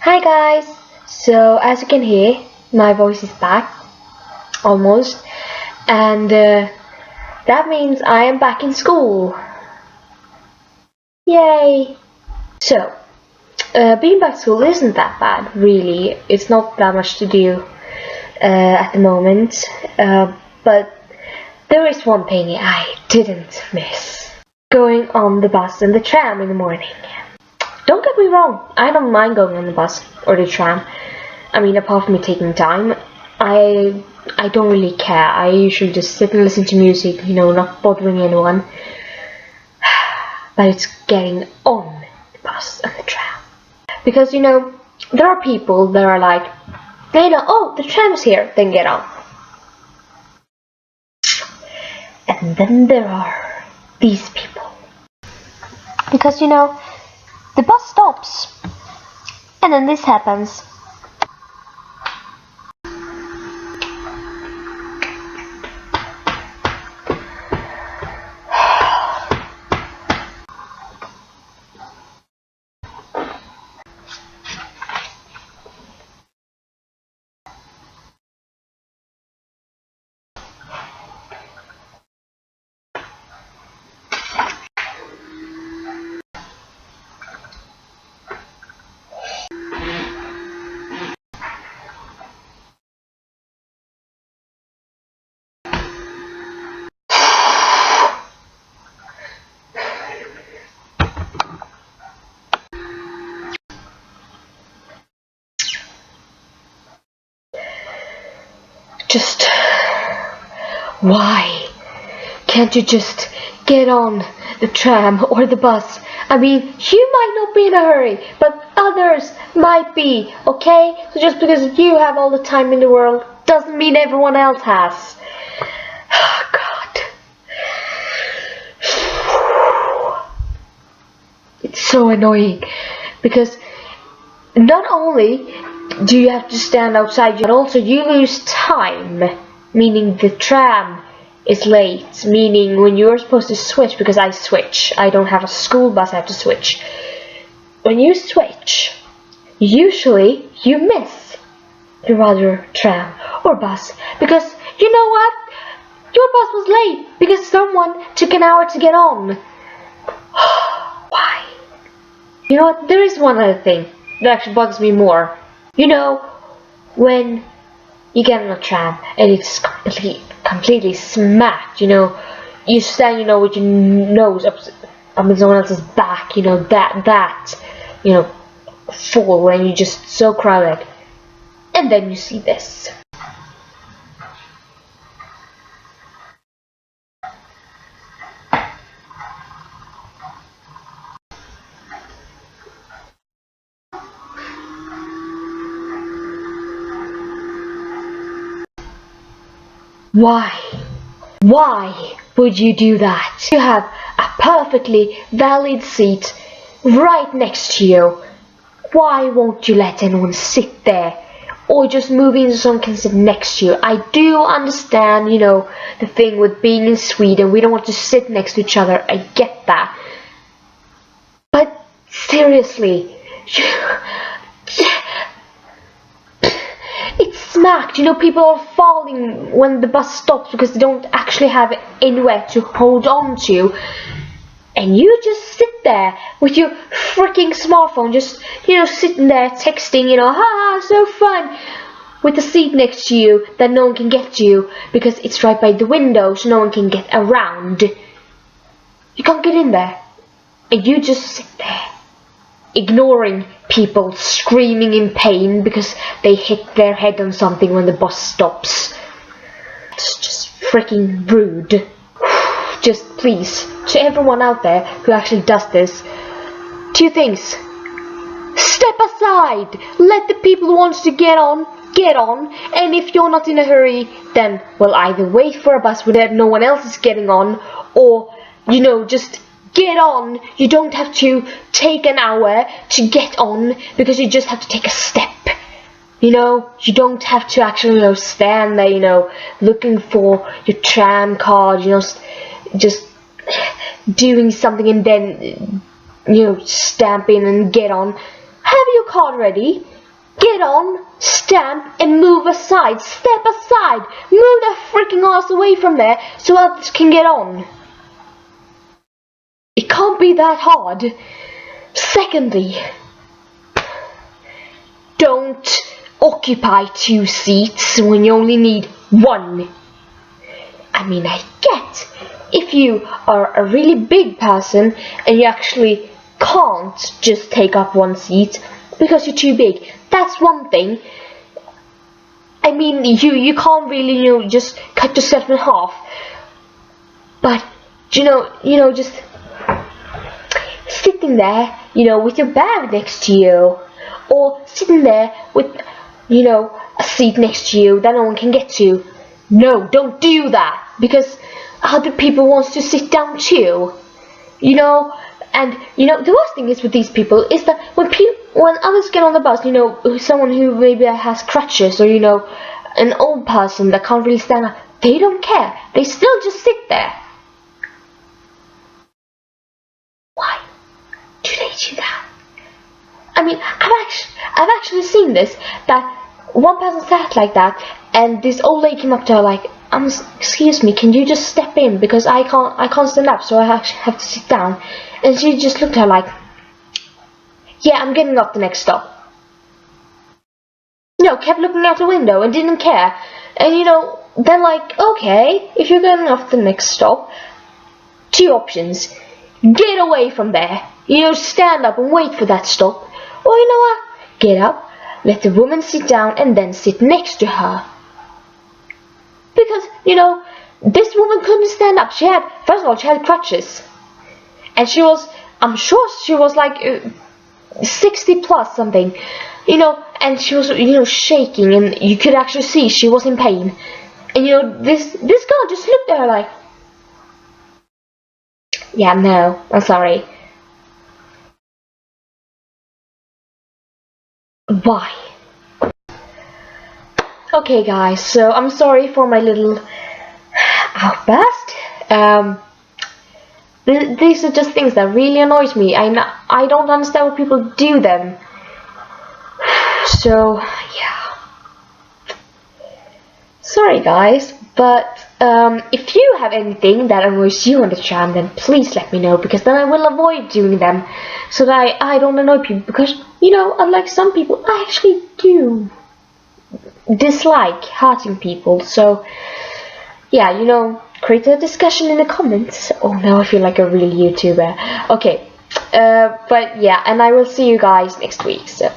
Hi guys! So as you can hear, my voice is back, almost, and that means I am back in school. Yay! So, being back in school isn't that bad, really. It's not that much to do at the moment, but there is one thing I didn't miss. Going on the bus and the tram in the morning. Don't get me wrong, I don't mind going on the bus or the tram. I mean, apart from it taking time, I don't really care. I usually just sit and listen to music, not bothering anyone. But it's getting on the bus and the tram. Because, there are people that are like, oh, the tram's here, then get on. And then there are these people. Because, the bus stops, and then this happens. Just, why can't you just get on the tram or the bus? I mean, you might not be in a hurry, but others might be, okay? So just because you have all the time in the world doesn't mean everyone else has. Oh, God. It's so annoying, because not only do you have to stand outside, but also you lose time, meaning the tram is late, meaning when you're supposed to switch, because I switch, I don't have a school bus, I have to switch. When you switch, usually you miss your other tram or bus, because you know what? Your bus was late because someone took an hour to get on. Why? You know what? There is one other thing that actually bothers me more. When you get on a tram and it's completely smacked, you stand, with your nose up on someone else's back, full, and you're just so crowded. And then you see this. Why would you do that? You have a perfectly valid seat right next to you. Why won't you let anyone sit there? Or just move in so someone can sit next to you? I do understand, the thing with being in Sweden, we don't want to sit next to each other. I get that. But seriously, it's smacked, people are falling when the bus stops because they don't actually have anywhere to hold on to, and you just sit there with your freaking smartphone, just sitting there texting, so fun, with the seat next to you that no one can get to you because it's right by the window, so no one can get around. You can't get in there, and you just sit there ignoring people screaming in pain because they hit their head on something when the bus stops. It's just freaking rude. Just please, to everyone out there who actually does this, 2 things. Step aside, let the people who want to get on, and if you're not in a hurry, then, well, either wait for a bus where no one else is getting on, or, just get on. You don't have to take an hour to get on, because you just have to take a step. You don't have to actually, stand there, looking for your tram card, just doing something and then, stamp in and get on. Have your card ready. get on, stamp, and move aside. Step aside. Move that freaking ass away from there so others can get on. It can't be that hard. Secondly, don't occupy 2 seats when you only need 1. I mean, I get if you are a really big person and you actually can't just take up 1 seat because you're too big. That's one thing. I mean, you can't really, just cut yourself in half. But just sitting there, with your bag next to you, or sitting there with, a seat next to you that no one can get to. No, don't do that, because other people want to sit down too. And the worst thing is with these people is that when others get on the bus, someone who maybe has crutches, or an old person that can't really stand up, they don't care. They still just sit there. Why do they do that? I mean, I've actually seen this, that one person sat like that, and this old lady came up to her like, excuse me, can you just step in, because I can't stand up, so I actually have to sit down. And she just looked at her like, yeah, I'm getting off the next stop. Kept looking out the window and didn't care. And then like, okay, if you're getting off the next stop, 2 options. Get away from there. Stand up and wait for that stop. Or what? Get up, let the woman sit down, and then sit next to her. Because, this woman couldn't stand up. First of all, she had crutches. And I'm sure she was like 60 plus something. And she was, shaking, and you could actually see she was in pain. And, this girl just looked at her like, yeah, no, I'm sorry. Why? Okay, guys, so I'm sorry for my little outburst. These are just things that really annoys me. I don't understand why people do them. So, yeah. Sorry, guys, but if you have anything that annoys you on the channel, then please let me know, because then I will avoid doing them, so that I don't annoy people, because, unlike some people, I actually do dislike hurting people. So, yeah, create a discussion in the comments. Oh, now I feel like a real YouTuber. Okay, but yeah, and I will see you guys next week, so